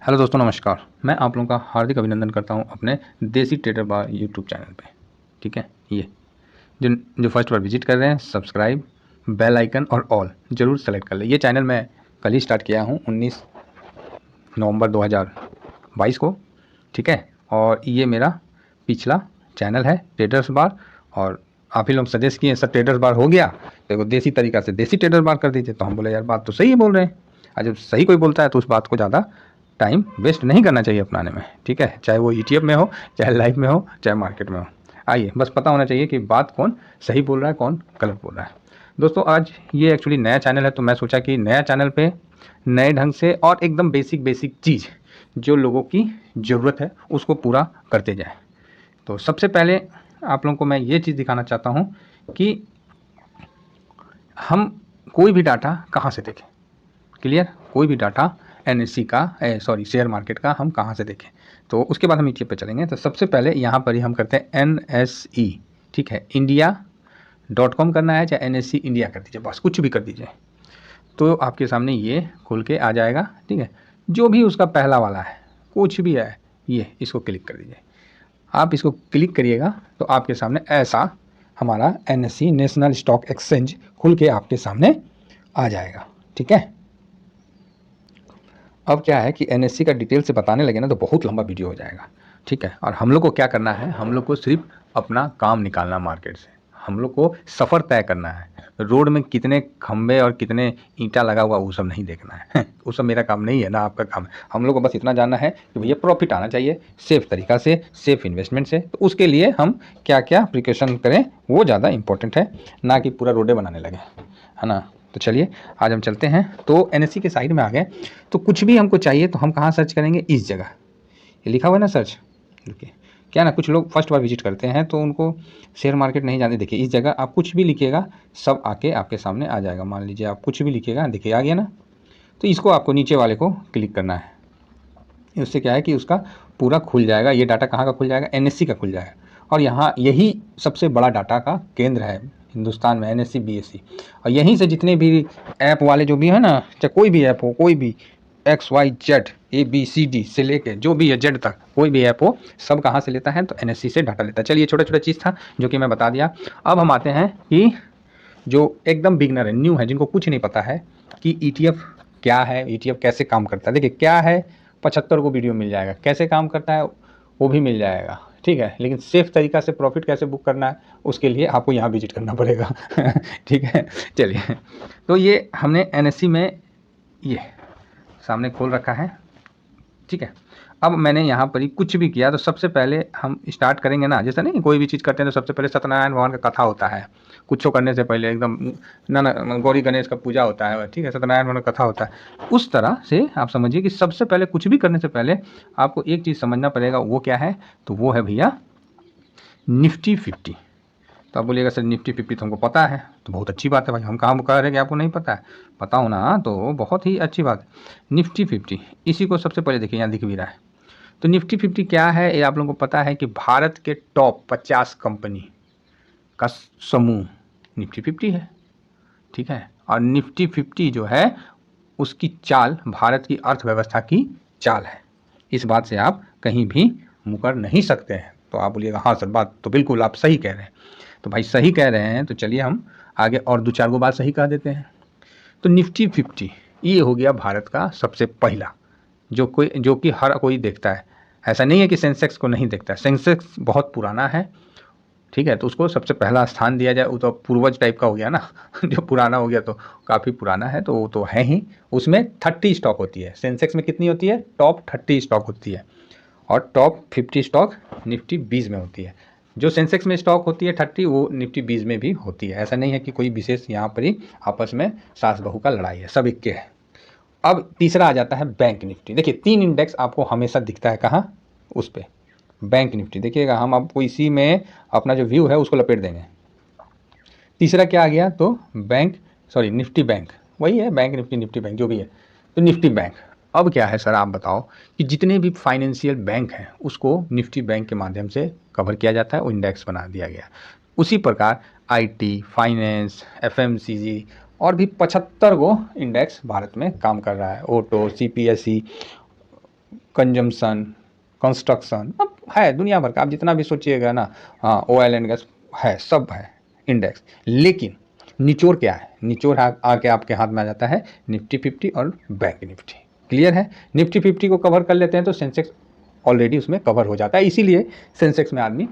Hello दोस्तों, नमस्कार। मैं आप लोगों का हार्दिक अभिनंदन करता हूं अपने देसी ट्रेडर बार यूट्यूब चैनल पे। ठीक है, ये जो जो फर्स्ट बार विजिट कर रहे हैं, सब्सक्राइब, बेल आइकन और ऑल ज़रूर सेलेक्ट कर लें। ये चैनल मैं कल ही स्टार्ट किया हूं, 19 नवंबर 2022 को। ठीक है, और ये मेरा पिछला चैनल है ट्रेडर्स बार। और आप ही लोग सजेस्ट किए सर ट्रेडर्स बार हो गया तो एगो देसी तरीका से देसी ट्रेडर बार कर दीजिए। तो हम बोले यार बात तो सही है बोल रहे हैं, और जब सही कोई बोलता है तो उस बात को ज़्यादा टाइम वेस्ट नहीं करना चाहिए अपनाने में। ठीक है, चाहे वो ईटीएफ में हो, चाहे लाइफ में हो, चाहे मार्केट में हो। आइए, बस पता होना चाहिए कि बात कौन सही बोल रहा है, कौन गलत बोल रहा है। दोस्तों, आज ये एक्चुअली नया चैनल है, तो मैं सोचा कि नया चैनल पे नए ढंग से और एकदम बेसिक बेसिक चीज़ जो लोगों की ज़रूरत है उसको पूरा करते जाए। तो सबसे पहले आप लोगों को मैं ये चीज़ दिखाना चाहता हूँ कि हम कोई भी डाटा कहाँ से देखें। क्लियर, कोई भी डाटा एनएससी का शेयर मार्केट का हम कहाँ से देखें। तो उसके बाद हम ईटीएफ पे चलेंगे। तो सबसे पहले यहाँ पर ही हम करते हैं एनएसई। ठीक है, india.com करना है, चाहे एनएससी इंडिया कर दीजिए, बस कुछ भी कर दीजिए तो आपके सामने ये खुल के आ जाएगा। ठीक है, जो भी उसका पहला वाला है, कुछ भी है, ये इसको क्लिक कर दीजिए। आप इसको क्लिक करिएगा तो आपके सामने ऐसा हमारा एनएससी नेशनल स्टॉक एक्सचेंज खुल के आपके सामने आ जाएगा। ठीक है, अब क्या है कि एनएससी का डिटेल से बताने लगे ना तो बहुत लंबा वीडियो हो जाएगा। ठीक है, और हम लोग को क्या करना है, हम लोग को सिर्फ अपना काम निकालना मार्केट से। हम लोग को सफ़र तय करना है। रोड में कितने खंबे और कितने ईंटा लगा हुआ वो सब नहीं देखना है वो सब मेरा काम नहीं है ना आपका काम है। हम लोग को बस इतना जानना है कि भैया प्रॉफिट आना चाहिए सेफ़ तरीका से, सेफ़ इन्वेस्टमेंट से। तो उसके लिए हम क्या क्या प्रिकॉशन करें वो ज़्यादा इंपॉर्टेंट है, ना कि पूरा रोडे बनाने लगे, है ना। तो चलिए आज हम चलते हैं। तो एनएससी के साइड में आ गए, तो कुछ भी हमको चाहिए तो हम कहाँ सर्च करेंगे, इस जगह ये लिखा हुआ है ना सर्च। देखिए क्या ना, कुछ लोग फर्स्ट बार विजिट करते हैं तो उनको शेयर मार्केट नहीं जानते। देखिए इस जगह आप कुछ भी लिखिएगा सब आके आपके सामने आ जाएगा। मान लीजिए आप कुछ भी लिखिएगा, देखिए आ गया ना। तो इसको आपको नीचे वाले को क्लिक करना है। उससे क्या है कि उसका पूरा खुल जाएगा। ये डाटा कहाँ का खुल जाएगा, एनएससी का खुल जाएगा। और यहाँ यही सबसे बड़ा डाटा का केंद्र है हिंदुस्तान में, एनएससी बीएससी। और यहीं से जितने भी ऐप वाले जो भी है ना, चाहे कोई भी ऐप हो, कोई भी XYZ ABCD से लेके जो भी है जेड तक कोई भी ऐप हो, सब कहाँ से लेता है तो एनएससी से डाटा लेता है। चलिए छोटा छोटा चीज़ था जो कि मैं बता दिया। अब हम आते हैं कि जो एकदम बिगनर है, न्यू है, जिनको कुछ नहीं पता है कि ईटीएफ क्या है, ईटीएफ कैसे काम करता है। देखिए क्या है, 75 को वीडियो मिल जाएगा, कैसे काम करता है वो भी मिल जाएगा। ठीक है, लेकिन सेफ तरीका से प्रॉफिट कैसे बुक करना है उसके लिए आपको यहाँ विजिट करना पड़ेगा ठीक है, चलिए। तो ये हमने एनएससी में ये सामने खोल रखा है। ठीक है, अब मैंने यहाँ पर ही कुछ भी किया तो सबसे पहले हम स्टार्ट करेंगे ना, जैसे नहीं कोई भी चीज़ करते हैं तो सबसे पहले सत्यनारायण भगवान का कथा होता है। कुछ करने से पहले एकदम ना गौरी गणेश का पूजा होता है, ठीक है, सत्यनारायण भगवान का कथा होता है। उस तरह से आप समझिए कि सबसे पहले कुछ भी करने से पहले आपको एक चीज़ समझना पड़ेगा, वो क्या है, तो वो है भैया निफ्टी 50। तो आप बोलिएगा सर निफ्टी 50 तो हमको पता है, तो बहुत अच्छी बात है भाई, हम कहाँ कह रहे हैं कि आपको नहीं पता है। पता होना तो बहुत ही अच्छी बात है। निफ्टी 50 इसी को सबसे पहले देखिए यहाँ दिख भी रहा है। तो निफ्टी 50 क्या है, ये आप लोगों को पता है कि भारत के टॉप 50 कंपनी का समूह निफ्टी 50 है। ठीक है, और निफ्टी 50 जो है उसकी चाल भारत की अर्थव्यवस्था की चाल है। इस बात से आप कहीं भी मुकर नहीं सकते हैं। तो आप बोलिएगा हाँ सर बात तो बिल्कुल आप सही कह रहे हैं। तो भाई सही कह रहे हैं तो चलिए हम आगे और दो चार गो बात सही कह देते हैं। तो निफ्टी 50 ये हो गया भारत का सबसे पहला, जो कि हर कोई देखता है। ऐसा नहीं है कि सेंसेक्स को नहीं देखता है, सेंसेक्स बहुत पुराना है। ठीक है, तो उसको सबसे पहला स्थान दिया जाए वो तो पूर्वज टाइप का हो गया ना जो पुराना हो गया तो काफ़ी पुराना है, तो वो तो है ही। उसमें 30 स्टॉक होती है। सेंसेक्स में कितनी होती है, टॉप 30 स्टॉक होती है, और टॉप 50 स्टॉक निफ्टी 20 में होती है। जो सेंसेक्स में स्टॉक होती है 30 वो निफ्टी 20 में भी होती है। ऐसा नहीं है कि कोई विशेष यहाँ पर ही आपस में सास बहू का लड़ाई है, सब एक के है। अब तीसरा आ जाता है बैंक निफ्टी। देखिए 3 इंडेक्स आपको हमेशा दिखता है कहाँ, उस पर बैंक निफ्टी देखिएगा। हम आपको इसी में अपना जो व्यू है उसको लपेट देंगे। तीसरा क्या आ गया, तो बैंक सॉरी निफ्टी बैंक, वही है बैंक निफ्टी, निफ्टी बैंक जो भी है, तो निफ्टी बैंक। अब क्या है सर आप बताओ कि जितने भी फाइनेंशियल बैंक हैं उसको निफ्टी बैंक के माध्यम से कवर किया जाता है, वो इंडेक्स बना दिया गया। उसी प्रकार आईटी, फाइनेंस, एफएमसीजी और भी 75 गो इंडेक्स भारत में काम कर रहा है। ऑटो, सीपीएसई, कंजम्पशन, कंस्ट्रक्शन, अब है दुनिया भर का, आप जितना भी सोचिएगा ना, हाँ ऑयल एंड गैस है, सब है इंडेक्स। लेकिन निचोड़ क्या है, निचोड़ आके आपके हाथ में आ जाता है निफ्टी 50 और बैंक निफ्टी। क्लियर है? निफ्टी 50 को कवर कर लेते हैं तो सेंसेक्स ऑलरेडी उसमें कवर हो जाता है, इसीलिए सेंसेक्स में आदमी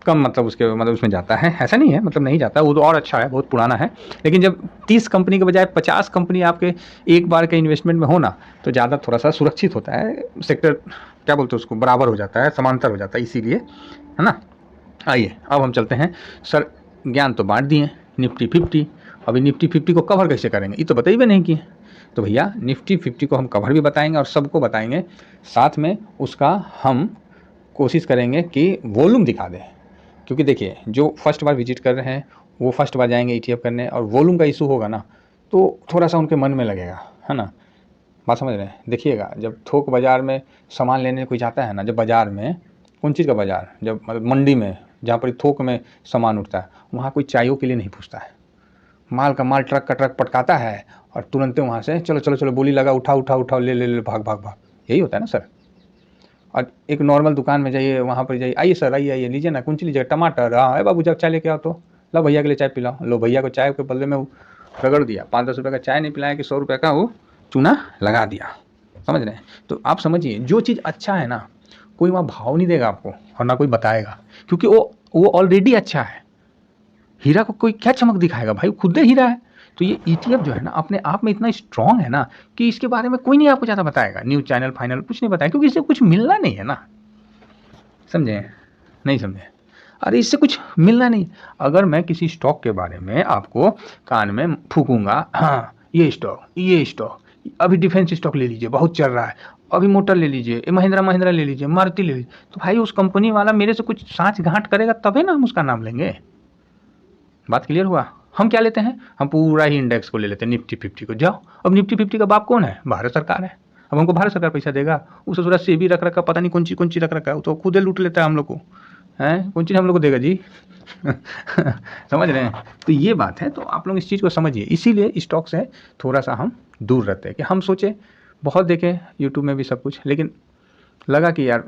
कम मतलब उसमें जाता है। ऐसा नहीं है मतलब नहीं जाता, वो तो और अच्छा है, बहुत पुराना है। लेकिन जब 30 कंपनी के बजाय 50 कंपनी आपके एक बार के इन्वेस्टमेंट में हो ना, तो ज़्यादा थोड़ा सा सुरक्षित होता है, सेक्टर क्या बोलते हैं उसको, बराबर हो जाता है, समांतर हो जाता है, इसीलिए, है ना। आइए अब हम चलते हैं। सर ज्ञान तो बांट दिए निफ्टी 50, अभी निफ्टी 50 को कवर कैसे करेंगे ये तो बताइए भी नहीं किए। तो भैया निफ्टी 50 को हम कवर भी बताएंगे और सबको बताएंगे, साथ में उसका हम कोशिश करेंगे कि वॉल्यूम दिखा दें। क्योंकि देखिए जो फर्स्ट बार विजिट कर रहे हैं वो फर्स्ट बार जाएंगे ETF करने, और वॉल्यूम का इशू होगा ना तो थोड़ा सा उनके मन में लगेगा, है ना। बात समझ रहे हैं? देखिएगा जब थोक बाज़ार में सामान लेने कोई जाता है ना, जब बाज़ार में, कौन चीज़ का बाज़ार, जब मतलब मंडी में जहाँ पर थोक में सामान उठता है, वहाँ कोई चायों के लिए नहीं पूछता है। माल का माल ट्रक का ट्रक पटकाता है और तुरंत वहाँ से चलो चलो चलो बोली लगा, उठाओ उठाओ उठाओ, ले ले ले, भाग भाग भाग, यही होता है ना सर। और एक नॉर्मल दुकान में जाइए, वहाँ पर जाइए, आइए सर आइए आइए लीजिए ना, कौन सी लीजिएगा, टमाटर, हाँ है बाबू, जब चाय लेके आओ तो लो भैया के लिए चाय पिलाओ, लो भैया को चाय के बदले में वो रगड़ दिया, 5-10 रुपये का चाय नहीं पिलाया कि 100 रुपये का वो चूना लगा दिया। समझ रहे हैं? तो आप समझिए जो चीज़ अच्छा है ना, कोई वहाँ भाव नहीं देगा आपको और ना कोई बताएगा, क्योंकि वो ऑलरेडी अच्छा है। हीरा को कोई क्या चमक दिखाएगा भाई, खुद ही हीरा है। तो ये ETF जो है ना अपने आप में इतना स्ट्रांग है ना कि इसके बारे में कोई नहीं आपको ज़्यादा बताएगा, न्यूज़ चैनल फाइनल कुछ नहीं बताएगा, क्योंकि इससे कुछ मिलना नहीं है ना। समझे? नहीं समझे? अरे इससे कुछ मिलना नहीं। अगर मैं किसी स्टॉक के बारे में आपको कान में फूकूंगा, हाँ ये स्टॉक अभी डिफेंस स्टॉक ले लीजिए बहुत चल रहा है, अभी मोटर ले लीजिए, महिंद्रा ले लीजिए, मारुति ले लीजिए, तो भाई उस कंपनी वाला मेरे से कुछ साँच गांठ करेगा तभी ना हम उसका नाम लेंगे। बात क्लियर हुआ? हम क्या लेते हैं, हम पूरा ही इंडेक्स को ले लेते हैं, निफ्टी 50 को। जाओ, अब निफ्टी 50 का बाप कौन है? भारत सरकार है। अब हमको भारत सरकार पैसा देगा, उस ससुरा सेबी रख रखा, पता नहीं कौन सी रख रखा है, वो तो खुद ही लूट लेता है हम लोग को, हैं कौन चीज़ हम लोग को देगा जी। समझ रहे हैं? तो ये बात है, तो आप लोग इस चीज़ को समझिए, इसीलिए स्टॉक से थोड़ा सा हम दूर रहते हैं। कि हम सोचे बहुत देखे यूट्यूब में भी सब कुछ, लेकिन लगा कि यार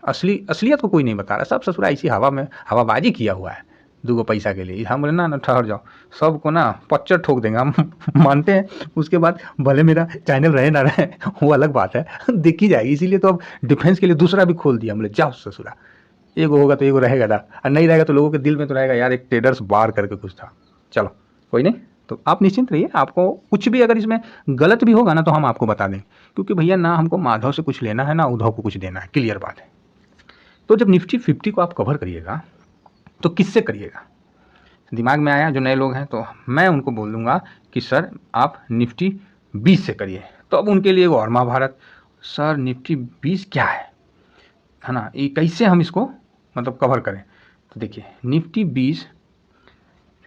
असलियत को कोई नहीं बता रहा, सब ससुरा इसी हवा में हवाबाजी किया हुआ है 2 पैसा के लिए। हम बोले ना ठहर जाओ, सबको ना पच्चर ठोक देंगे हम। मानते हैं, उसके बाद भले मेरा चैनल रहे ना रहे वो अलग बात है, देखी जाएगी। इसीलिए तो अब डिफेंस के लिए दूसरा भी खोल दिया, बोले जाओ ससुरा, एगो होगा तो एगो रहेगा ना, और नहीं रहेगा तो लोगों के दिल में तो रहेगा यार एक ट्रेडर्स बार करके कुछ था। चलो कोई नहीं, तो आप निश्चिंत रहिए, आपको कुछ भी अगर इसमें गलत भी होगा ना तो हम आपको बता दें, क्योंकि भैया ना हमको माधव से कुछ लेना है ना उद्धव को कुछ देना है, क्लियर बात है। तो जब निफ्टी 50 को आप कवर करिएगा तो किससे करिएगा? दिमाग में आया जो नए लोग हैं तो मैं उनको बोल दूंगा कि सर आप निफ्टी 20 से करिए। तो अब उनके लिए और महाभारत, सर निफ्टी 20 क्या है ना, ये कैसे हम इसको मतलब कवर करें? तो देखिए निफ्टी 20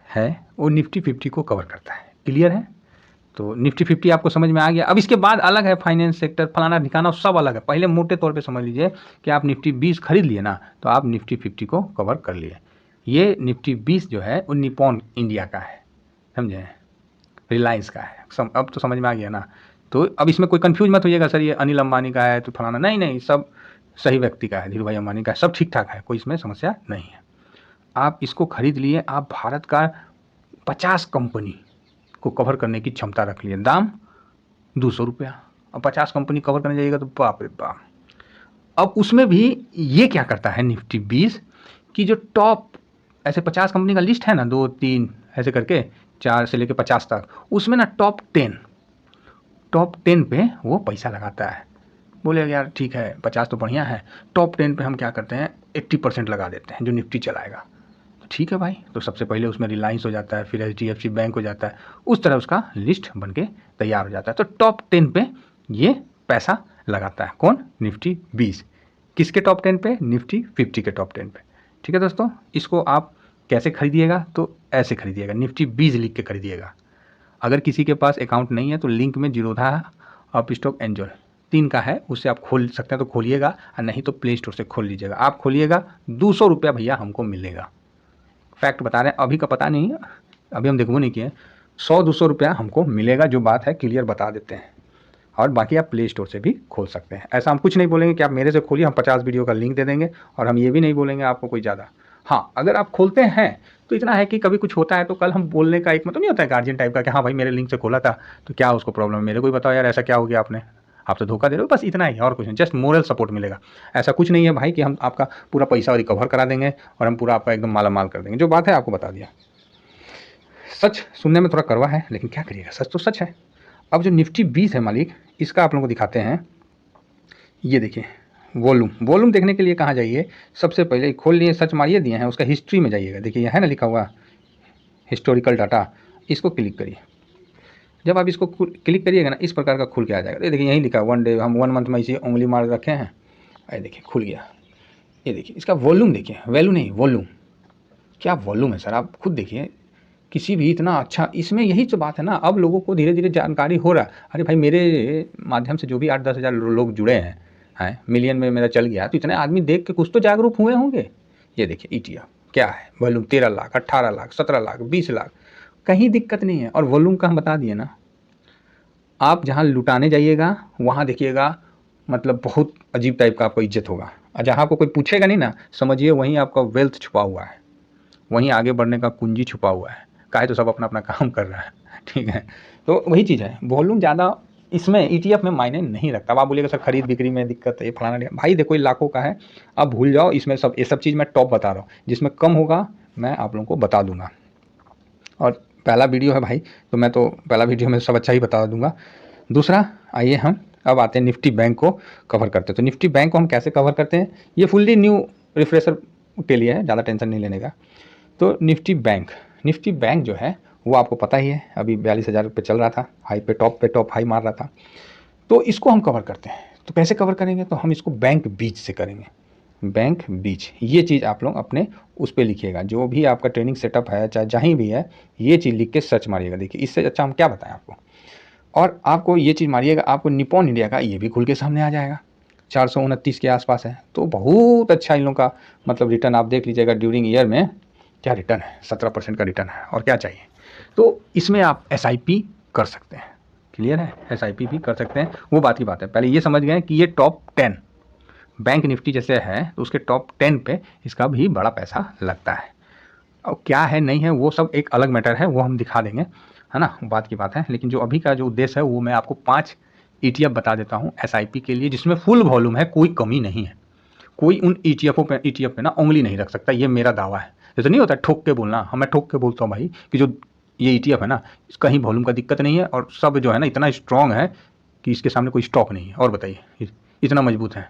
है वो निफ्टी 50 को कवर करता है, क्लियर है? तो निफ्टी 50 आपको समझ में आ गया। अब इसके बाद अलग है फाइनेंस सेक्टर, फलाना ठिकाना सब अलग है। पहले मोटे तौर पे समझ लीजिए कि आप निफ्टी 20 खरीद लिए ना तो आप निफ्टी 50 को कवर कर लिए। ये निफ्टी 20 जो है वो निपॉन इंडिया का है, समझे, रिलायंस का है। अब तो समझ में आ गया ना। तो अब इसमें कोई कन्फ्यूज मत होइएगा सर ये अनिल अंबानी का है तो फलाना, नहीं नहीं, सब सही व्यक्ति का है, धीरू भाई अंबानी का है, सब ठीक ठाक है, कोई इसमें समस्या नहीं है। आप इसको खरीद लिए, आप भारत का 50 कंपनी को कवर करने की क्षमता रख लिए, दाम 200 रुपया। अब 50 कंपनी कवर करने जाइएगा तो बाप रे बाप। अब उसमें भी ये क्या करता है निफ्टी 20 की जो टॉप ऐसे 50 कंपनी का लिस्ट है ना, 2-3 ऐसे करके 4 से लेके 50 तक, उसमें ना टॉप 10 पे वो पैसा लगाता है। बोले यार ठीक है 50 तो बढ़िया है, टॉप 10 पे हम क्या करते हैं 80% लगा देते हैं जो निफ्टी चलाएगा। तो ठीक है भाई, तो सबसे पहले उसमें रिलायंस हो जाता है, फिर HDFC बैंक हो जाता है, उस तरह उसका लिस्ट बन के तैयार हो जाता है। तो टॉप 10 पे ये पैसा लगाता है कौन? निफ्टी 20। किसके टॉप 10 पे? निफ्टी 50 के टॉप 10 पे। ठीक है दोस्तों, इसको आप कैसे खरीदिएगा? तो ऐसे खरीदिएगा, निफ्टी 20 लिख के खरीदिएगा। अगर किसी के पास अकाउंट नहीं है तो लिंक में जीरोधा अप स्टॉक एंजल 3 का है, उससे आप खोल सकते हैं तो खोलिएगा, और नहीं तो प्ले स्टोर से खोल लीजिएगा। आप खोलिएगा 200 रुपया भैया हमको मिलेगा, फैक्ट बता रहे हैं, अभी का पता नहीं, अभी हम देखो नहीं किए, 100-200 रुपया हमको मिलेगा, जो बात है क्लियर बता देते हैं। और बाकी आप प्ले स्टोर से भी खोल सकते हैं। ऐसा हम कुछ नहीं बोलेंगे कि आप मेरे से खोलिए, हम 50 वीडियो का लिंक दे देंगे, और हम ये भी नहीं बोलेंगे आपको कोई ज़्यादा। हाँ, अगर आप खोलते हैं तो इतना है कि कभी कुछ होता है तो कल हम बोलने का एक मतलब नहीं होता है गार्जियन टाइप का कि हाँ भाई मेरे लिंक से खोला था तो क्या उसको प्रॉब्लम है, मेरे को ही बताओ यार ऐसा क्या हो गया आपने, आप तो धोखा दे रहे हो, बस इतना ही, और कुछ नहीं, जस्ट मोरल सपोर्ट मिलेगा। ऐसा कुछ नहीं है भाई कि हम आपका पूरा पैसा रिकवर करा देंगे और हम पूरा आपका एकदम माला माल कर देंगे। जो बात है आपको बता दिया। सच सुनने में थोड़ा कड़वा है लेकिन क्या करिएगा, सच तो सच है। अब जो निफ्टी 20 है मालिक, इसका आप लोगों को दिखाते हैं। ये देखिए वॉल्यूम, वॉल्यूम देखने के लिए कहाँ जाइए, सबसे पहले खोल लिए, सर्च मारिए, दिए हैं, उसका हिस्ट्री में जाइएगा, देखिए यहाँ है ना लिखा हुआ हिस्टोरिकल डाटा, इसको क्लिक करिए। जब आप इसको क्लिक करिएगा ना, इस प्रकार का खुल के आ जाएगा। ये देखिए यहीं लिखा 1 डे, हम 1 मंथ में इसे उंगली मार रखे हैं। ये देखिए खुल गया। ये देखिए इसका वॉल्यूम देखिए, वैल्यू नहीं वॉल्यूम, क्या वॉल्यूम है सर, आप खुद देखिए। किसी भी इतना अच्छा, इसमें यही तो बात है ना, अब लोगों को धीरे धीरे जानकारी हो रहा है। अरे भाई मेरे माध्यम से जो भी 8-10 हज़ार लोग जुड़े हैं मिलियन में मेरा चल गया, तो इतने आदमी देख के कुछ तो जागरूक हुए होंगे। ये देखिए ETF क्या है, वॉल्यूम 13 लाख, 18 लाख, 17 लाख, 20 लाख, कहीं दिक्कत नहीं है। और वॉल्यूम का हम बता दिए ना, आप जहाँ लुटाने जाइएगा वहाँ देखिएगा मतलब बहुत अजीब टाइप का आपको इज्जत होगा, और जहाँ आपको कोई पूछेगा नहीं ना, समझिए वहीं आपका वेल्थ छुपा हुआ है, वहीं आगे बढ़ने का कुंजी छुपा हुआ है। काहे तो सब अपना अपना काम कर रहा है, ठीक है। तो वही चीज़ है, वॉल्यूम ज़्यादा इसमें ETF में मायने नहीं रखता। अब आप बोलिएगा सर खरीद बिक्री में दिक्कत है, ये फलाना, भाई देखो ये लाखों का है, आप भूल जाओ। इसमें सब ये सब चीज़ मैं टॉप बता रहा हूँ, जिसमें कम होगा मैं आप लोगों को बता दूंगा। और पहला वीडियो है भाई, तो मैं तो पहला वीडियो में सब अच्छा ही बता दूंगा। दूसरा, आइए हम अब आते हैं निफ्टी बैंक को कवर करते हैं। तो निफ्टी बैंक को हम कैसे कवर करते हैं, ये फुल्ली न्यू रिफ्रेशर के लिए है, ज़्यादा टेंशन नहीं लेने का। तो निफ्टी बैंक जो है वो आपको पता ही है, अभी 42,000 पे चल रहा था, हाई पे टॉप हाई मार रहा था। तो इसको हम कवर करते हैं। तो कैसे कवर करेंगे, तो हम इसको बैंक बीच से करेंगे। बैंक बीच, ये चीज़ आप लोग अपने उस पर लिखिएगा, जो भी आपका ट्रेनिंग सेटअप है चाहे जहीं भी है, ये चीज़ लिख के सर्च मारिएगा। देखिए इससे अच्छा हम क्या बताएं आपको। और आपको ये चीज़ मारिएगा, आपको निपॉन इंडिया का ये भी खुल के सामने आ जाएगा, 429 के आसपास है। तो बहुत अच्छा इन लोगों का मतलब रिटर्न आप देख लीजिएगा ड्यूरिंग ईयर में, क्या रिटर्न है, 17% का रिटर्न है, और क्या चाहिए। तो इसमें आप SIP कर सकते हैं, क्लियर है, SIP भी कर सकते हैं। वो बात की बात है, पहले ये समझ गए कि ये टॉप 10 बैंक निफ्टी जैसे है, तो उसके टॉप 10 पे इसका भी बड़ा पैसा लगता है। और क्या है नहीं है वो सब एक अलग मैटर है, वो हम दिखा देंगे, है ना, बात की बात है। लेकिन जो अभी का जो उद्देश्य है वो मैं आपको 5 ETF बता देता हूँ SIP के लिए, जिसमें फुल वॉल्यूम है, कोई कमी नहीं है। कोई उन ETF पे ना उंगली नहीं रख सकता, ये मेरा दावा है। जैसे नहीं होता ठोक के बोलना, हाँ मैं ठोक के बोलता हूँ भाई कि जो ये ETF है ना, कहीं वॉल्यूम का दिक्कत नहीं है, और सब जो है ना इतना स्ट्रॉन्ग है कि इसके सामने कोई स्टॉक नहीं है। और बताइए, इतना मजबूत है,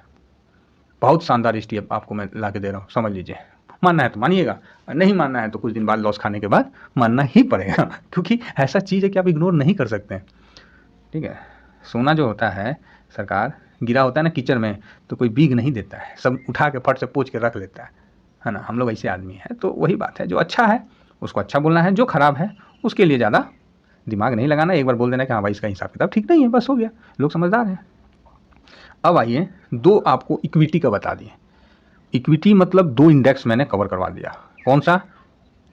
बहुत शानदार ETF आपको मैं ला के दे रहा हूँ, समझ लीजिए। मानना है तो मानिएगा, नहीं मानना है तो कुछ दिन बाद लॉस खाने के बाद मानना ही पड़ेगा, क्योंकि ऐसा चीज़ है कि आप इग्नोर नहीं कर सकते, ठीक है। सोना जो होता है सरकार, गिरा होता है ना कीचड़ में, तो कोई बीग नहीं देता है, सब उठा के फट से पोंछ के रख लेता है ना। हम लोग ऐसे आदमी हैं। तो वही बात है, जो अच्छा है उसको अच्छा बोलना है, जो खराब है उसके लिए ज़्यादा दिमाग नहीं लगाना। एक बार बोल देना कि हाँ भाई इसका हिसाब किताब ठीक नहीं है, बस हो गया, लोग समझदार हैं। अब आइए, दो आपको इक्विटी का बता दिए। इक्विटी मतलब 2 इंडेक्स मैंने कवर करवा दिया। कौन सा,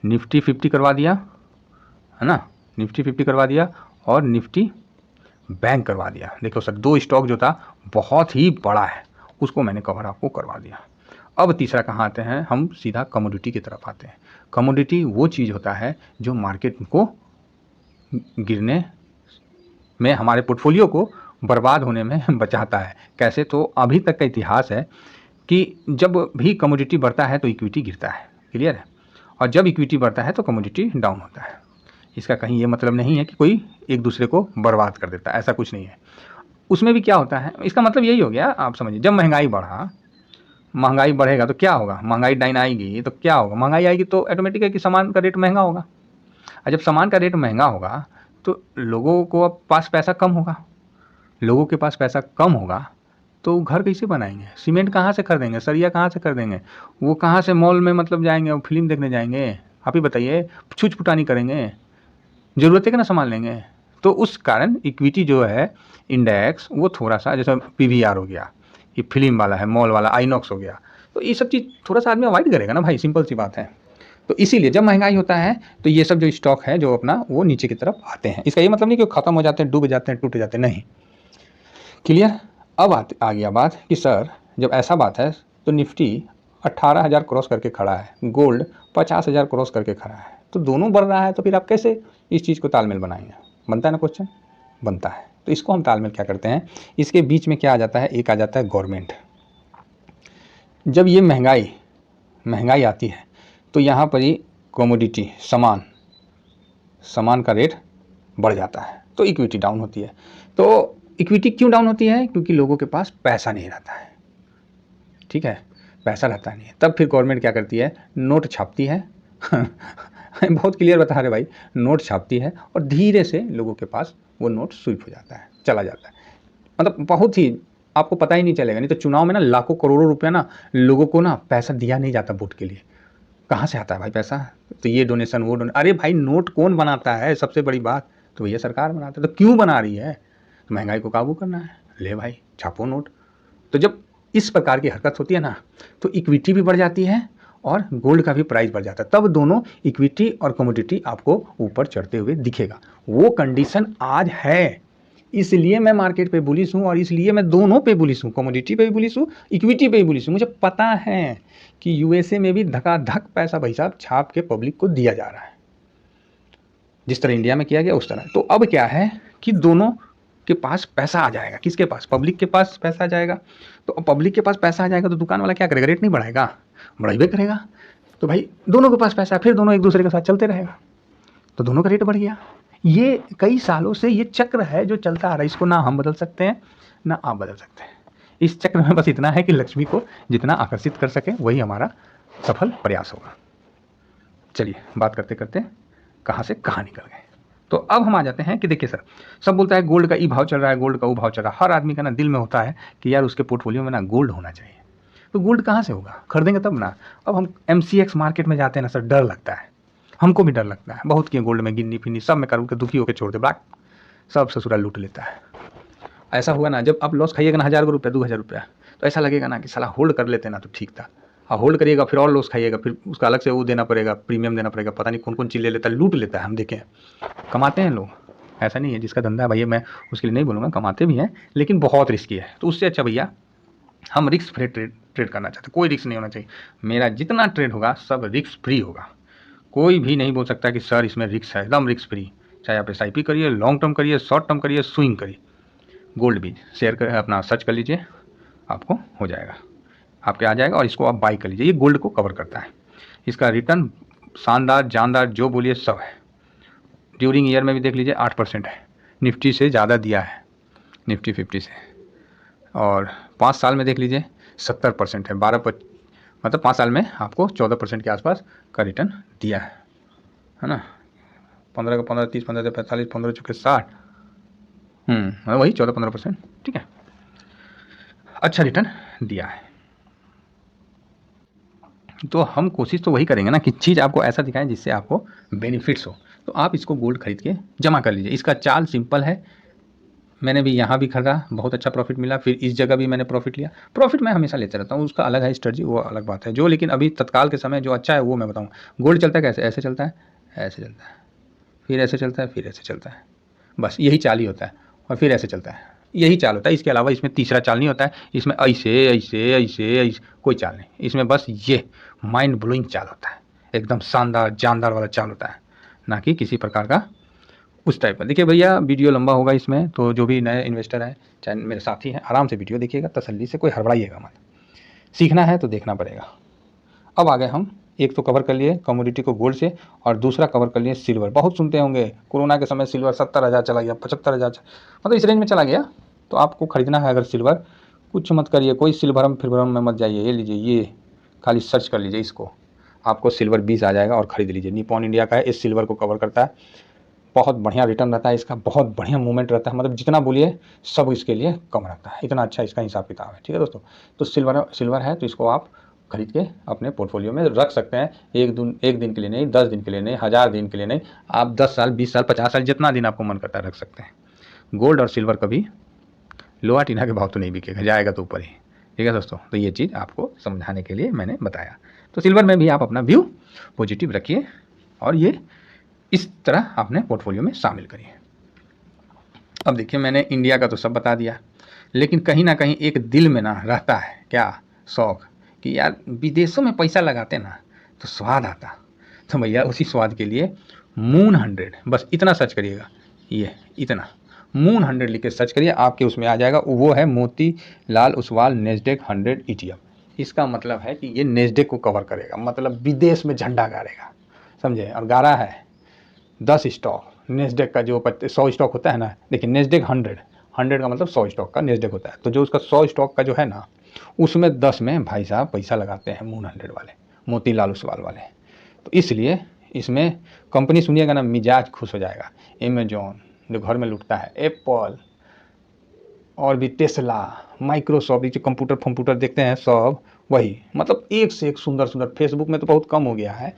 निफ्टी 50 करवा दिया, है ना, निफ्टी 50 करवा दिया, और निफ्टी बैंक करवा दिया। देखो सर 2 स्टॉक जो था बहुत ही बड़ा है, उसको मैंने कवर आपको करवा दिया। अब तीसरा कहाँ आते हैं, हम सीधा कमोडिटी की तरफ आते हैं। कमोडिटी वो चीज़ होता है जो मार्केट को गिरने में, हमारे पोर्टफोलियो को बर्बाद होने में बचाता है। कैसे, तो अभी तक का इतिहास है कि जब भी कमोडिटी बढ़ता है तो इक्विटी गिरता है, क्लियर है, और जब इक्विटी बढ़ता है तो कमोडिटी डाउन होता है। इसका कहीं ये मतलब नहीं है कि कोई एक दूसरे को बर्बाद कर देता है, ऐसा कुछ नहीं है। उसमें भी क्या होता है, इसका मतलब यही हो गया, आप समझिए, जब महंगाई बढ़ा, महंगाई बढ़ेगा तो क्या होगा, महंगाई डाइन आएगी तो क्या होगा, महंगाई आएगी तो ऑटोमेटिक है कि सामान का रेट महंगा होगा, और जब सामान का रेट महंगा होगा तो लोगों को अब पास पैसा कम होगा, लोगों के पास पैसा कम होगा तो घर कैसे बनाएंगे, सीमेंट कहाँ से खरीदेंगे, सरिया कहाँ से खरीदेंगे, वो कहाँ से मॉल में मतलब जाएंगे, वो फिल्म देखने जाएंगे, आप ही बताइए, छूछ फुटानी करेंगे, ज़रूरत है कि ना संभाल लेंगे। तो उस कारण इक्विटी जो है इंडेक्स, वो थोड़ा सा, जैसे PVR हो गया, ये फिल्म वाला है, मॉल वाला, आइनॉक्स हो गया, तो ये सब चीज़ थोड़ा सा आदमी अवॉइड करेगा ना भाई, सिंपल सी बात है। तो इसीलिए जब महंगाई होता है तो ये सब जो स्टॉक है जो अपना वो नीचे की तरफ आते हैं। इसका ये मतलब नहीं कि खत्म हो जाते हैं, डूब जाते हैं, टूट जाते हैं, नहीं। क्लियर। अब आ गया बात कि सर जब ऐसा बात है तो निफ्टी 18,000 क्रॉस करके खड़ा है, गोल्ड 50,000 क्रॉस करके खड़ा है, तो दोनों बढ़ रहा है, तो फिर आप कैसे इस चीज़ को तालमेल बनाएंगे? बनता है ना क्वेश्चन, बनता है। तो इसको हम तालमेल क्या करते हैं, इसके बीच में क्या आ जाता है, एक आ जाता है गवर्नमेंट। जब ये महंगाई आती है तो यहाँ पर ही कमोडिटी सामान का रेट बढ़ जाता है, तो इक्विटी डाउन होती है। तो इक्विटी क्यों डाउन होती है? क्योंकि लोगों के पास पैसा नहीं रहता है, ठीक है, पैसा रहता नहीं है। तब फिर गवर्नमेंट क्या करती है, नोट छापती है बहुत क्लियर बता रहे भाई, नोट छापती है और धीरे से लोगों के पास वो नोट स्वीप हो जाता है, चला जाता है। मतलब बहुत ही आपको पता ही नहीं चलेगा। नहीं तो चुनाव में ना लाखों करोड़ों रुपया ना लोगों को ना पैसा दिया नहीं जाता वोट के लिए। कहाँ से आता है भाई पैसा? तो ये डोनेशन वो डोनेशन, अरे भाई नोट कौन बनाता है? सबसे बड़ी बात तो भैया सरकार बनाता है। तो क्यों बना रही है? तो महंगाई को काबू करना है, ले भाई छापो नोट। तो जब इस प्रकार की हरकत होती है ना तो इक्विटी भी बढ़ जाती है और गोल्ड का भी प्राइस बढ़ जाता है। तब दोनों इक्विटी और कमोडिटी आपको ऊपर चढ़ते हुए दिखेगा। वो कंडीशन आज है, इसलिए मैं मार्केट पे बुलिश हूँ और इसलिए मैं दोनों पे बुलिश हूँ, कमोडिटी पे भी बुलिश हूँ, इक्विटी पे भी बुलिश हूँ। मुझे पता है कि यूएसए में भी धकाधक पैसा भाई साहब छाप के पब्लिक को दिया जा रहा है, जिस तरह इंडिया में किया गया उस तरह। तो अब क्या है कि दोनों के पास पैसा आ जाएगा। किसके पास? पब्लिक के पास पैसा आ जाएगा। तो पब्लिक के पास पैसा आ जाएगा तो दुकान वाला क्या करेगा? रेट नहीं बढ़ाएगा, बढ़ाइबे करेगा। तो भाई दोनों के पास पैसा है, फिर दोनों एक दूसरे के साथ चलते रहेगा, तो दोनों का रेट बढ़ गया। ये कई सालों से ये चक्र है जो चलता आ रहा है, इसको ना हम बदल सकते हैं ना आप बदल सकते हैं। इस चक्र में बस इतना है कि लक्ष्मी को जितना आकर्षित कर सके वही हमारा सफल प्रयास होगा। चलिए बात करते करते कहाँ से कहाँ निकल गए। तो अब हम आ जाते हैं कि देखिए सर, सब बोलता है गोल्ड का ई भाव चल रहा है, गोल्ड का वो भाव चल रहा है। हर आदमी का ना दिल में होता है कि यार उसके पोर्टफोलियो में ना गोल्ड होना चाहिए। तो गोल्ड कहाँ से होगा? खरीदेंगे तब ना। अब हम MCX मार्केट में जाते हैं ना सर, डर लगता है, हमको भी डर लगता है बहुत कि गोल्ड में गिन्नी फिन्नी सब में कर के दुखी होकर छोड़ दे, ब्लैक सब ससुराल लूट लेता है। ऐसा हुआ ना, जब आप लॉस खाइएगा ना 1,000 रुपया 2,000 रुपया, तो ऐसा लगेगा ना कि साला होल्ड कर लेते ना तो ठीक था। और होल्ड करिएगा फिर और लॉस खाइएगा, फिर उसका अलग से वो देना पड़ेगा, प्रीमियम देना पड़ेगा, पता नहीं कौन कौन चीज़ ले लेता है, लूट लेता है। हम देखें कमाते हैं लोग, ऐसा नहीं है, जिसका धंधा है भैया मैं उसके लिए नहीं बोलूँगा, कमाते भी हैं, लेकिन बहुत रिस्की है। तो उससे अच्छा भैया हम रिस्क फ्री ट्रेड करना चाहते हैं। कोई रिस्क नहीं होना चाहिए। मेरा जितना ट्रेड होगा सब रिस्क फ्री होगा। कोई भी नहीं बोल सकता कि सर इसमें रिस्क है, एकदम रिस्क फ्री। चाहे आप SIP करिए, लॉन्ग टर्म करिए, शॉर्ट टर्म करिए, स्विंग करिए, गोल्ड भी शेयर कर अपना सर्च कर लीजिए, आपको हो जाएगा, आपके आ जाएगा और इसको आप बाई कर लीजिए। ये गोल्ड को कवर करता है, इसका रिटर्न शानदार जानदार जो बोलिए सब है। ड्यूरिंग ईयर में भी देख लीजिए 8% है, निफ्टी से ज़्यादा दिया है, निफ्टी 50 से। और 5 साल में देख लीजिए 70% है, मतलब 5 साल में आपको 14% के आसपास का रिटर्न दिया है ना। 15 का 15, 30, 15 से 45, 15 चुके 60, वही 14-15%, ठीक है, अच्छा रिटर्न दिया है। तो हम कोशिश तो वही करेंगे ना कि चीज़ आपको ऐसा दिखाएं जिससे आपको बेनिफिट्स हो। तो आप इसको गोल्ड खरीद के जमा कर लीजिए। इसका चाल सिंपल है, मैंने भी यहाँ भी खरीदा, बहुत अच्छा प्रॉफिट मिला, फिर इस जगह भी मैंने प्रॉफिट लिया। प्रॉफिट मैं हमेशा लेते रहता हूँ, उसका अलग है स्ट्रेटजी, वो अलग बात है जो, लेकिन अभी तत्काल के समय जो अच्छा है वो मैं बताऊँ। गोल्ड चलता है कैसे? ऐसे चलता है, ऐसे चलता है, फिर ऐसे चलता है, फिर ऐसे चलता है, बस यही चाल ही होता है, और फिर ऐसे चलता है, यही चाल होता है। इसके अलावा इसमें तीसरा चाल नहीं होता है, इसमें ऐसे ऐसे ऐसे ऐसे कोई चाल नहीं, इसमें बस ये माइंड ब्लोइंग चाल होता है, एकदम शानदार जानदार वाला चाल होता है, ना कि किसी प्रकार का उस टाइप का। देखिए भैया वीडियो लंबा होगा इसमें, तो जो भी नए इन्वेस्टर हैं चाहे मेरे साथी हैं, आराम से वीडियो देखिएगा, तसल्ली से, कोई हड़बड़ाइएगा मत। सीखना है तो देखना पड़ेगा। अब आ गए हम, एक तो कवर कर लिए कमोडिटी को गोल्ड से, और दूसरा कवर कर लिए सिल्वर। बहुत सुनते होंगे कोरोना के समय सिल्वर 70,000 चला गया, 75,000, मतलब इस रेंज में चला गया। तो आपको खरीदना है अगर सिल्वर, कुछ मत करिए, कोई सिल्वरम फिल्वरम में मत जाइए, ये लीजिए, ये खाली सर्च कर लीजिए इसको, आपको सिल्वर 20 आ जाएगा और ख़रीद लीजिए। निपॉन इंडिया का है, इस सिल्वर को कवर करता है, बहुत बढ़िया रिटर्न रहता है इसका, बहुत बढ़िया मूवमेंट रहता है, मतलब जितना बोलिए सब इसके लिए कम रहता है, इतना अच्छा इसका हिसाब किताब है, ठीक है दोस्तों। तो सिल्वर है तो इसको आप खरीद के अपने पोर्टफोलियो में रख सकते हैं। एक दिन के लिए नहीं, 10 दिन के लिए नहीं, 1000 दिन के लिए नहीं, आप 10 साल 20 साल 50 साल जितना दिन आपको मन करता है रख सकते हैं। गोल्ड और सिल्वर कभी लोहा टीना के भाव तो नहीं बिकेगा, जाएगा तो ऊपर ही, ठीक है दोस्तों। तो ये चीज़ आपको समझाने के लिए मैंने बताया। तो सिल्वर में भी आप अपना व्यू पॉजिटिव रखिए और ये इस तरह अपने पोर्टफोलियो में शामिल करिए। अब देखिए मैंने इंडिया का तो सब बता दिया, लेकिन कहीं ना कहीं एक दिल में ना रहता है क्या शौक कि यार विदेशों में पैसा लगाते ना तो स्वाद आता। तो भैया उसी स्वाद के लिए मून 100, बस इतना सर्च करिएगा, ये इतना मून 100 लिख के सर्च करिए, आपके उसमें आ जाएगा। वो है मोतीलाल ओसवाल नेस्डेक 100 ETF। इसका मतलब है कि ये नेस्डेक को कवर करेगा, मतलब विदेश में झंडा गाड़ेगा, समझे। और गाड़ा है 10 स्टॉक नेस्डेक का, जो 100 स्टॉक होता है ना, देखिए नेस्डेक 100 का मतलब 100 स्टॉक का नेस्डेक होता है। तो जो उसका 100 स्टॉक का जो है ना, उसमें 10 में भाई साहब पैसा लगाते हैं मून 100 वाले, मोतीलाल ओसवाल वाले। तो इसलिए इसमें कंपनी सुनिएगा ना मिजाज खुश हो जाएगा। अमेजॉन जो घर में लुटता है, एप्पल और भी टेस्ला, माइक्रोसॉफ्ट, जो कंप्यूटर देखते हैं सब वही, मतलब एक से एक सुंदर सुंदर। फेसबुक में तो बहुत कम हो गया है,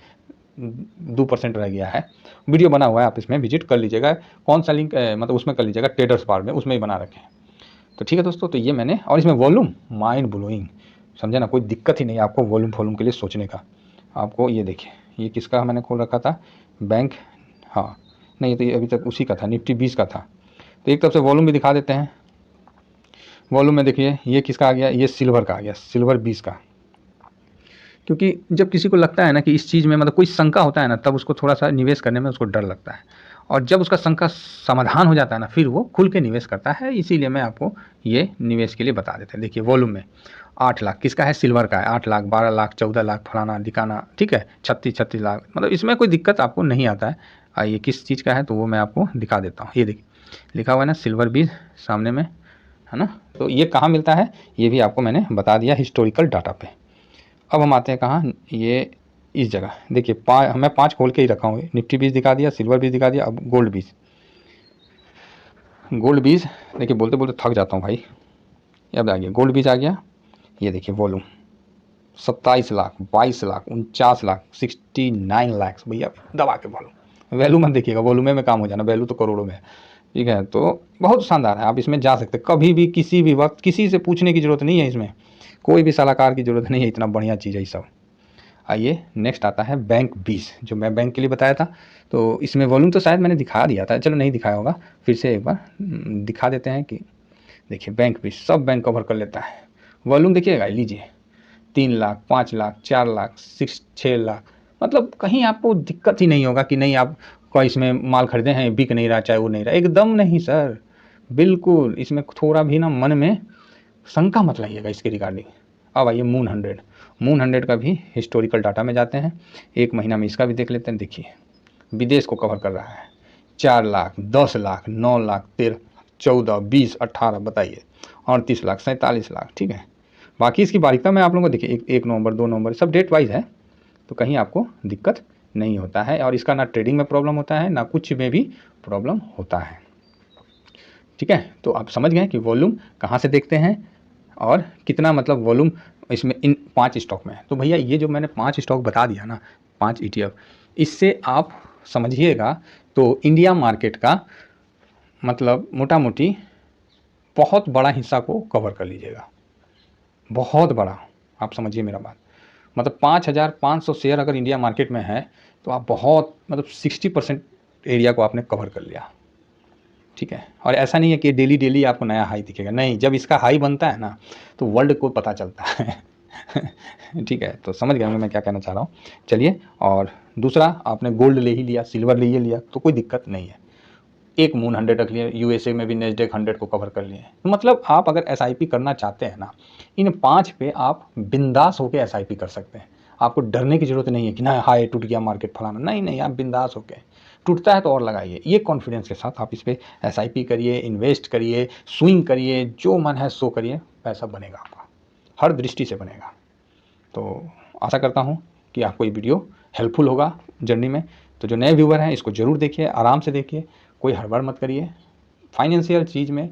2% रह गया है। वीडियो बना हुआ है, आप इसमें विजिट कर लीजिएगा। कौन सा लिंक मतलब उसमें कर लीजिएगा, ट्रेडर्स बार में, उसमें ही बना रखे हैं। तो ठीक है दोस्तों, तो ये मैंने, और इसमें वॉल्यूम माइंड ब्लोइंग, समझे ना, कोई दिक्कत ही नहीं है आपको वॉल्यूम के लिए सोचने का। आपको ये देखिए, ये किसका मैंने खोल रखा था, बैंक, हाँ नहीं तो ये अभी तक उसी का था, निफ्टी 20 का था। तो एक तरफ से वॉल्यूम भी दिखा देते हैं। वॉल्यूम में देखिए ये किसका आ गया, ये सिल्वर का आ गया, सिल्वर 20 का। क्योंकि जब किसी को लगता है ना कि इस चीज़ में मतलब कोई शंका होता है ना, तब उसको थोड़ा सा निवेश करने में उसको डर लगता है, और जब उसका शंका समाधान हो जाता है ना, फिर वो खुल के निवेश करता है। इसीलिए मैं आपको ये निवेश के लिए बता देते हैं। देखिए वॉल्यूम में 8 लाख किसका है, सिल्वर का है, 8 लाख, 12 लाख, 14 लाख, फलाना दिखाना, ठीक है, 36 लाख, मतलब इसमें कोई दिक्कत आपको नहीं आता है। आइए किस चीज़ का है तो वो मैं आपको दिखा देता हूँ। ये देखिए लिखा हुआ है ना सिल्वर बीज सामने में, है ना। तो ये कहाँ मिलता है, ये भी आपको मैंने बता दिया हिस्टोरिकल डाटा पे। अब हम आते हैं कहाँ, ये इस जगह देखिए, मैं 5 खोल के ही रखा हूँ। निफ्टी बीज दिखा दिया, सिल्वर बीज दिखा दिया, अब गोल्ड बीज। गोल्ड बीज देखिए, बोलते बोलते थक जाता हूँ भाई। अब आ गया गोल्ड बीज आ गया। ये देखिए वॉल्यूम 27 लाख, 22 लाख, 49 लाख, 69 लाख, भैया दबा के वॉल्यूम। वैल्यू मत देखिएगा, वॉल्यूम में काम हो जाना, वैल्यू तो करोड़ों में है, ठीक है। तो बहुत शानदार है, आप इसमें जा सकते कभी भी, किसी भी वक्त, किसी से पूछने की जरूरत नहीं है, इसमें कोई भी सलाहकार की जरूरत नहीं है, इतना बढ़िया चीज़ है ये सब। आइए नेक्स्ट आता है बैंक 20, जो मैं बैंक के लिए बताया था। तो इसमें वॉल्यूम तो शायद मैंने दिखा दिया था, चलो नहीं दिखाया होगा, फिर से एक बार दिखा देते हैं। कि देखिए बैंक 20 सब बैंक कवर कर लेता है। वॉल्यूम देखिएगा, लीजिए 3 लाख, 5 लाख, 4 लाख, 6 लाख, मतलब कहीं आपको दिक्कत ही नहीं होगा कि नहीं आप कोई इसमें माल खरीदे हैं बिक नहीं रहा, चाहे वो नहीं रहा, एकदम नहीं सर, बिल्कुल। इसमें थोड़ा भी ना मन में शंका मत लाइएगा इसके रिगार्डिंग। अब आइए मून 100, मून 100 का भी हिस्टोरिकल डाटा में जाते हैं, एक महीना में इसका भी देख लेते हैं। देखिए विदेश को कवर कर रहा है, 4 लाख, 10 लाख, 9 लाख, 13, 14, 20, 18, बताइए 38 लाख, 47 लाख, ठीक है। बाकी इसकी बारीकता मैं आप लोगों को देखिए, 1 नवंबर, 2 नवंबर, सब डेट वाइज है, तो कहीं आपको दिक्कत नहीं होता है। और इसका ना ट्रेडिंग में प्रॉब्लम होता है, ना कुछ में भी प्रॉब्लम होता है, ठीक है। तो आप समझ गए कि वॉल्यूम कहाँ से देखते हैं और कितना, मतलब वॉल्यूम इसमें इन 5 स्टॉक में है। तो भैया ये जो मैंने 5 स्टॉक बता दिया ना, 5 ETF, इससे आप समझिएगा तो इंडिया मार्केट का मतलब मोटा मोटी बहुत बड़ा हिस्सा को कवर कर लीजिएगा, बहुत बड़ा। आप समझिए मेरा बात, मतलब 5500 शेयर अगर इंडिया मार्केट में है तो आप बहुत, मतलब 60% एरिया को आपने कवर कर लिया, ठीक है। और ऐसा नहीं है कि डेली डेली आपको नया हाई दिखेगा, नहीं, जब इसका हाई बनता है ना तो वर्ल्ड को पता चलता है ठीक है। तो समझ गए मैं क्या कहना चाह रहा हूँ। चलिए, और दूसरा आपने गोल्ड ले ही लिया, सिल्वर ले ही लिया, तो कोई दिक्कत नहीं है। एक मून 100 रख लिया, यूएसए में भी नेस्डेक 100 को कवर कर लिए। तो मतलब आप अगर एसआईपी करना चाहते हैं ना, इन 5 पे आप बिंदास होकर एसआईपी कर सकते हैं। आपको डरने की जरूरत नहीं है कि ना हाई टूट गया मार्केट फलाना, नहीं नहीं, आप बिंदास होकर, टूटता है तो और लगाइए, ये कॉन्फिडेंस के साथ आप इस पर एसआईपी करिए, इन्वेस्ट करिए, स्विंग करिए, जो मन है सो करिए, पैसा बनेगा आपका, हर दृष्टि से बनेगा। तो आशा करता हूँ कि आपको ये वीडियो हेल्पफुल होगा जर्नी में। तो जो नए व्यूवर हैं इसको ज़रूर देखिए, आराम से देखिए, कोई हड़बड़ मत करिए। फाइनेंशियल चीज़ में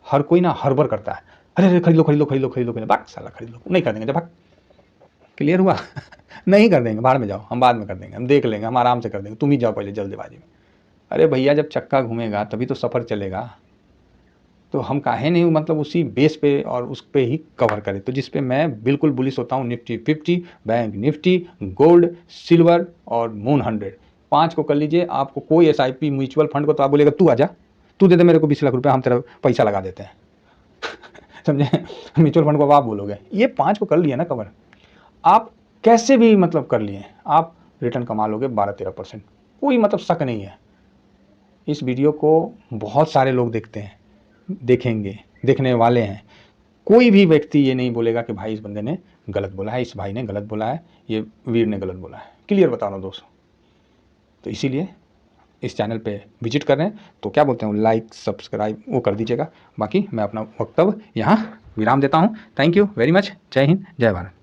हर कोई ना हड़बड़ करता है, अरे अरे खरीद लो खरीद लो खरीद लो खरीद लो, भाग साला खरीद लो, नहीं कर देंगे जब भाग, क्लियर हुआ नहीं कर देंगे, बाहर में जाओ, हम बाद में कर देंगे, हम देख लेंगे, हम आराम से कर देंगे, तुम ही जाओ पहले जल्दबाजी में। अरे भैया जब चक्का घूमेगा तभी तो सफ़र चलेगा, तो हम काहे नहीं मतलब उसी बेस पे और उस पे ही कवर करें। तो जिस पे मैं बिल्कुल बुलिश होता हूँ, Nifty 50, bank Nifty, gold, silver और मून 100, 5 को कर लीजिए। आपको कोई एसआईपी म्यूचुअल फंड को तो आप बोलेगा तू आजा, तू दे दे मेरे को 20 लाख रुपये, हम तेरा पैसा लगा देते हैं समझे। म्यूचुअल फंड को अब आप बोलोगे, ये 5 को कर लिया ना कवर, आप कैसे भी मतलब कर लिए, आप रिटर्न कमा लोगे 12-13%, कोई मतलब शक नहीं है। इस वीडियो को बहुत सारे लोग देखते हैं, देखेंगे, देखने वाले हैं। कोई भी व्यक्ति ये नहीं बोलेगा कि भाई इस बंदे ने गलत बोला है, इस भाई ने गलत बोला है, ये वीर ने गलत बोला है। क्लियर बता रहा हूँ दोस्तों। तो इसीलिए इस चैनल पे विजिट कर रहे हैं तो क्या बोलते हैं, लाइक सब्सक्राइब वो कर दीजिएगा। बाकी मैं अपना वक्तव्य यहाँ विराम देता हूँ। Thank you very much. जय हिंद, जय भारत।